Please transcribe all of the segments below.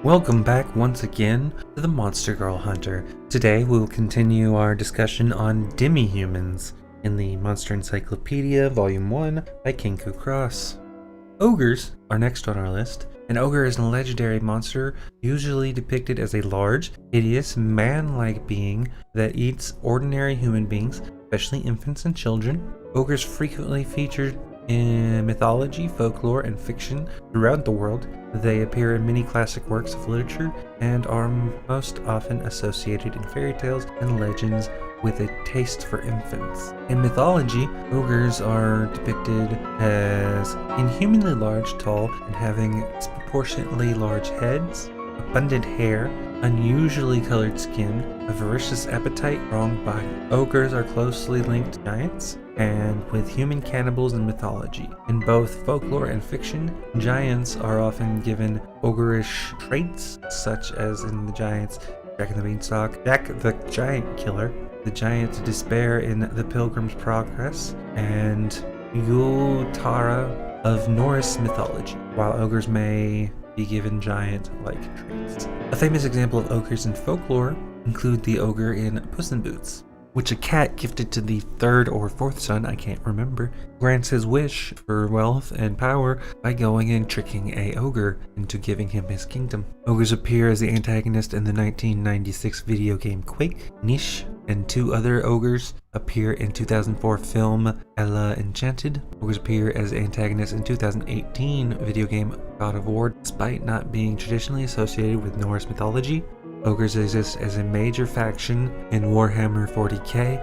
Welcome back once again to the Monster Girl Hunter. Today we will continue our discussion on demi-humans in the Monster Encyclopedia Volume 1 by Kinku Cross. Ogres are next on our list. An ogre is a legendary monster usually depicted as a large, hideous, man-like being that eats ordinary human beings, especially infants and children. Ogres frequently featured in mythology, folklore, and fiction throughout the world. They appear in many classic works of literature and are most often associated in fairy tales and legends with a taste for infants. In mythology, ogres are depicted as inhumanly large, tall, and having disproportionately large heads, abundant hair, unusually colored skin, a voracious appetite, strong body. Ogres are closely linked to giants and with human cannibals in mythology. In both folklore and fiction, giants are often given ogreish traits, such as in the giants Jack and the Beanstalk, Jack the Giant Killer, the Giant Despair in The Pilgrim's Progress, and Yule Tara of Norse mythology, while ogres may be given giant-like traits. A famous example of ogres in folklore include the ogre in Puss in Boots, which a cat gifted to the third or fourth son, I can't remember, grants his wish for wealth and power by going and tricking a ogre into giving him his kingdom. Ogres appear as the antagonist in the 1996 video game Quake, Niche, and two other ogres appear in 2004 film Ella Enchanted. Ogres appear as antagonists in 2018 video game God of War, despite not being traditionally associated with Norse mythology. Ogres exist as a major faction in Warhammer 40k.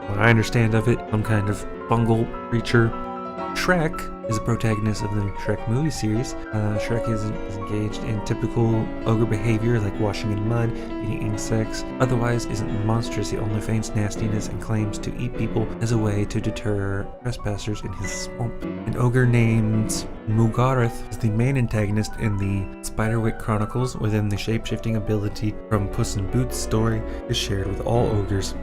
What I understand of it, some kind of fungal creature. Shrek is the protagonist of the Shrek movie series. Shrek is engaged in typical ogre behavior like washing in mud, eating insects, otherwise isn't monstrous. He only feigns nastiness and claims to eat people as a way to deter trespassers in his swamp. An ogre named Mugareth is the main antagonist in the Spiderwick Chronicles. Within the shape-shifting ability from Puss in Boots story is shared with all ogres.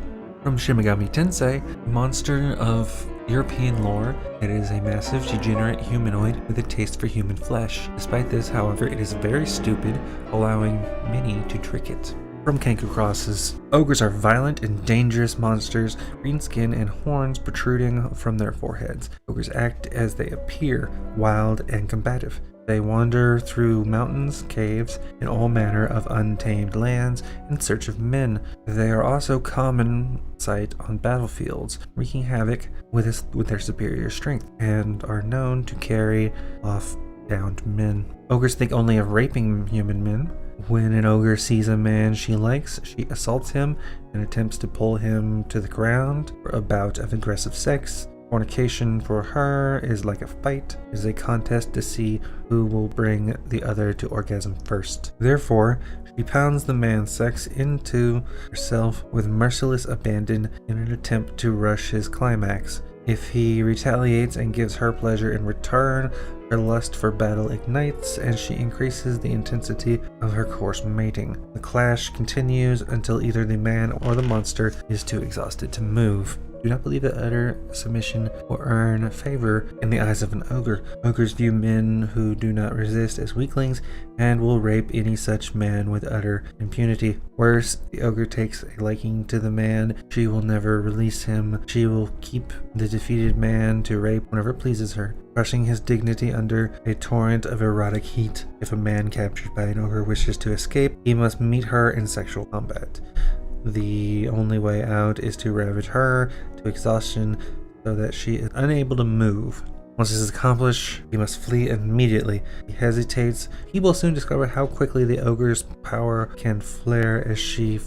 From Shin Megami Tensei, a monster of European lore, it is a massive, degenerate humanoid with a taste for human flesh. Despite this, however, it is very stupid, allowing many to trick it. From Kenku Cross's, ogres are violent and dangerous monsters, green skin and horns protruding from their foreheads. Ogres act as they appear, wild and combative. They wander through mountains, caves, and all manner of untamed lands in search of men. They are also common sight on battlefields, wreaking havoc with their superior strength, and are known to carry off downed men. Ogres think only of raping human men. When an ogre sees a man she likes, she assaults him and attempts to pull him to the ground for a bout of aggressive sex. Fornication for her is like a fight, is a contest to see who will bring the other to orgasm first. Therefore, she pounds the man's sex into herself with merciless abandon in an attempt to rush his climax. If he retaliates and gives her pleasure in return, her lust for battle ignites and she increases the intensity of her coarse mating. The clash continues until either the man or the monster is too exhausted to move. Do not believe that utter submission will earn favor in the eyes of an ogre. Ogres view men who do not resist as weaklings and will rape any such man with utter impunity. Worse, the ogre takes a liking to the man. She will never release him. She will keep the defeated man to rape whenever it pleases her, crushing his dignity under a torrent of erotic heat. If a man captured by an ogre wishes to escape, he must meet her in sexual combat. The only way out is to ravage her to exhaustion so that she is unable to move. Once this is accomplished, he must flee immediately. He hesitates. He will soon discover how quickly the ogre's power can flare as she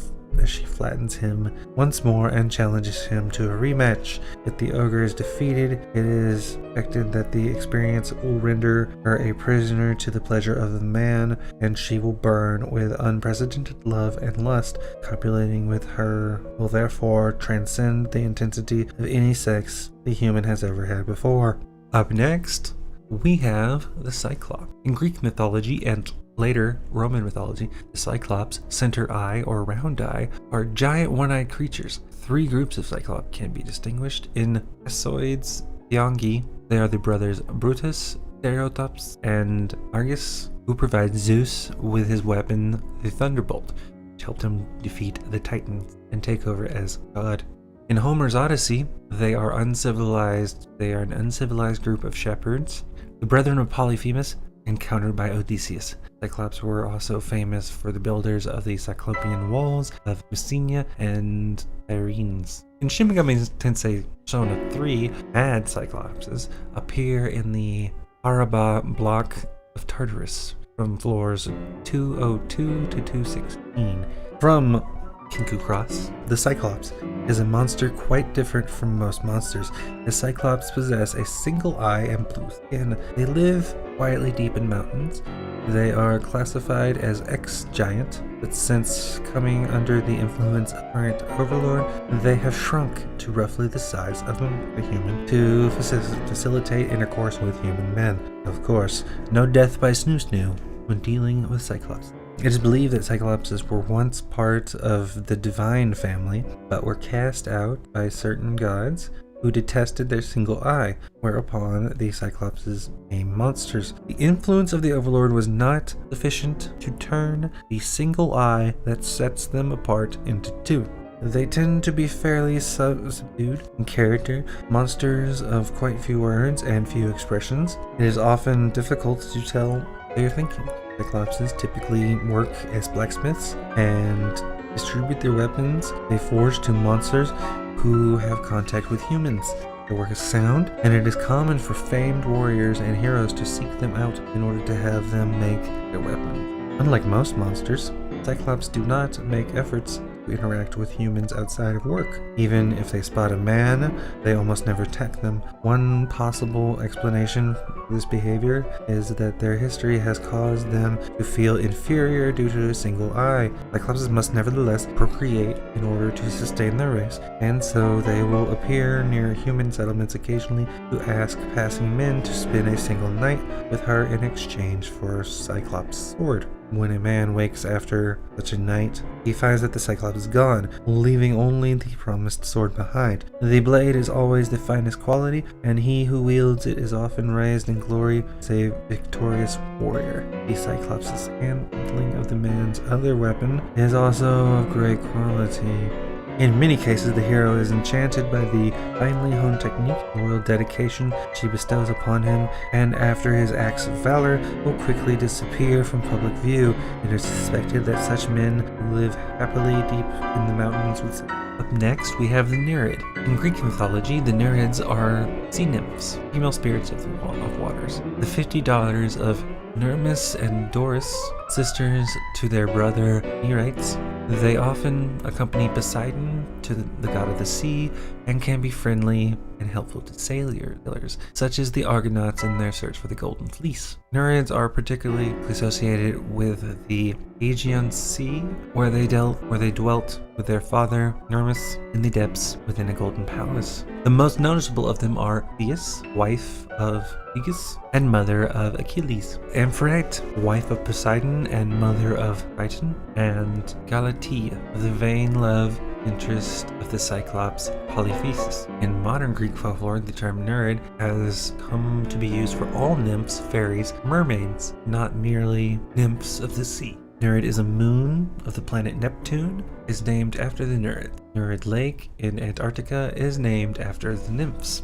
flattens him once more and challenges him to a rematch. If the ogre is defeated, it is expected that the experience will render her a prisoner to the pleasure of the man, and she will burn with unprecedented love and lust. Copulating with her will therefore transcend the intensity of any sex the human has ever had before. Up next, we have the Cyclops. In Greek mythology and later Roman mythology, the Cyclops, center eye or round eye, are giant one-eyed creatures. Three groups of Cyclops can be distinguished. In Asoids Yongi, they are the brothers Brutus, Stereotops and Argus, who provides Zeus with his weapon, the Thunderbolt, which helped him defeat the Titans and take over as god. In Homer's Odyssey, they are uncivilized. They are an uncivilized group of shepherds, the brethren of Polyphemus, encountered by Odysseus. Cyclops were also famous for the builders of the Cyclopean walls of Messenia and Tyrenes. In Shin Megami Tensei Persona 3, bad Cyclopses appear in the Araba block of Tartarus from floors 202 to 216. From Kinku Cross, the Cyclops is a monster quite different from most monsters. The Cyclops possess a single eye and blue skin. They live quietly deep in mountains. They are classified as X-Giant, but since coming under the influence of current overlord, they have shrunk to roughly the size of a human to facilitate intercourse with human men. Of course, no death by snoo-snoo when dealing with Cyclops. It is believed that Cyclopses were once part of the divine family, but were cast out by certain gods who detested their single eye, whereupon the Cyclopses became monsters. The influence of the Overlord was not sufficient to turn the single eye that sets them apart into two. They tend to be fairly subdued in character, monsters of quite few words and few expressions. It is often difficult to tell what they are thinking. Cyclopses typically work as blacksmiths and distribute their weapons they forge to monsters who have contact with humans. Their work is sound, and it is common for famed warriors and heroes to seek them out in order to have them make their weapons. Unlike most monsters, Cyclops do not make efforts to interact with humans outside of work. Even if they spot a man, they almost never attack them. One possible explanation for this behavior is that their history has caused them to feel inferior due to a single eye. Cyclopses must nevertheless procreate in order to sustain their race, and so they will appear near human settlements occasionally to ask passing men to spend a single night with her in exchange for a Cyclops sword. When a man wakes after such a night, he finds that the Cyclops is gone, leaving only the promised sword behind. The blade is always the finest quality, and he who wields it is often raised in glory as a victorious warrior. The Cyclops' handling of the man's other weapon is also of great quality. In many cases, the hero is enchanted by the finely honed technique and royal dedication she bestows upon him, and after his acts of valor will quickly disappear from public view. It is suspected that such men live happily deep in the mountains with. Up next, we have the Nereid. In Greek mythology, the Nereids are sea nymphs, female spirits of waters. The 50 daughters of Nereus and Doris, sisters to their brother Nereids. They often accompany Poseidon to the god of the sea and can be friendly and helpful to sailors, such as the Argonauts in their search for the Golden Fleece. Nereids are particularly associated with the Aegean Sea, where they dwelt with their father Nereus in the depths within a golden palace. The most noticeable of them are Thetis, wife of Aegus and mother of Achilles, Amphitrite, wife of Poseidon and mother of Triton, and Galatea, the vain love interest of the Cyclops Polyphemus. In modern Greek folklore, the term Nereid has come to be used for all nymphs, fairies, mermaids, not merely nymphs of the sea. Nereid is a moon of the planet Neptune, is named after the Nereid. Nereid Lake in Antarctica is named after the nymphs.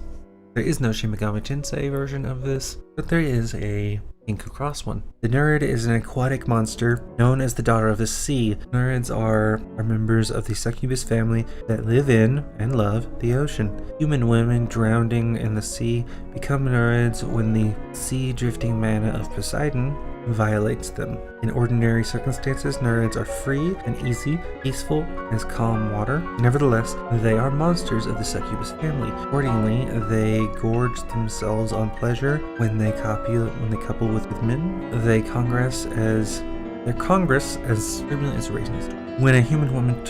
There is no Shin Megami Tensei version of this, but there is a Kinku Cross one. The Nereid is an aquatic monster known as the Daughter of the Sea. Nereids are members of the succubus family that live in and love the ocean. Human women drowning in the sea become Nereids when the sea drifting mana of Poseidon violates them. In ordinary circumstances, Nereids are free and easy, peaceful as calm water. Nevertheless, they are monsters of the succubus family. Accordingly, they gorge themselves on pleasure when they couple with men. Their congress as turbulent as raisins. When a human woman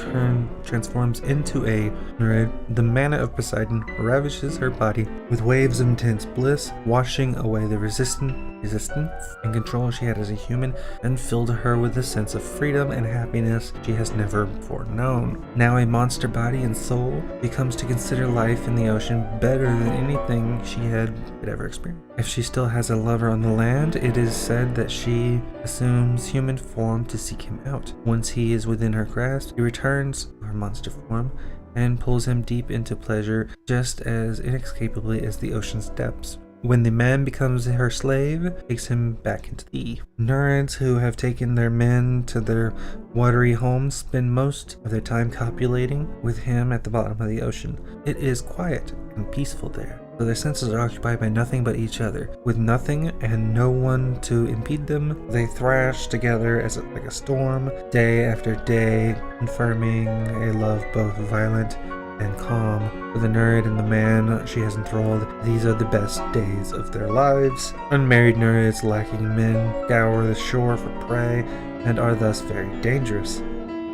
transforms into a Nereid, the mana of Poseidon ravages her body with waves of intense bliss, washing away the resistance resistance and control she had as a human and filled her with a sense of freedom and happiness she has never before known. Now a monster body and soul, becomes to consider life in the ocean better than anything she had ever experienced. If she still has a lover on the land, it is said that she assumes human form to seek him out. Once he is within her grasp, he returns to her monster form and pulls him deep into pleasure just as inescapably as the ocean's depths. When the man becomes her slave, takes him back into the sea. Nereids who have taken their men to their watery homes spend most of their time copulating with him at the bottom of the ocean. It is quiet and peaceful there, so their senses are occupied by nothing but each other. With nothing and no one to impede them, they thrash together as like a storm, day after day, confirming a love both violent and calm. For the Nereid and the man she has enthralled, these are the best days of their lives. Unmarried Nereids lacking men scour the shore for prey and are thus very dangerous.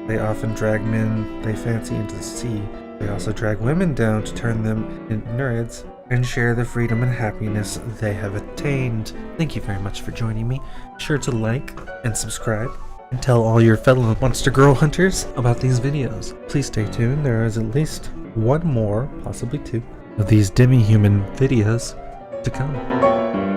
They often drag men they fancy into the sea. They also drag women down to turn them into Nereids and share the freedom and happiness they have attained. Thank you very much for joining me. Be sure to like and subscribe and tell all your fellow monster girl hunters about these videos. Please stay tuned, there is at least one more, possibly two, of these demi-human videos to come.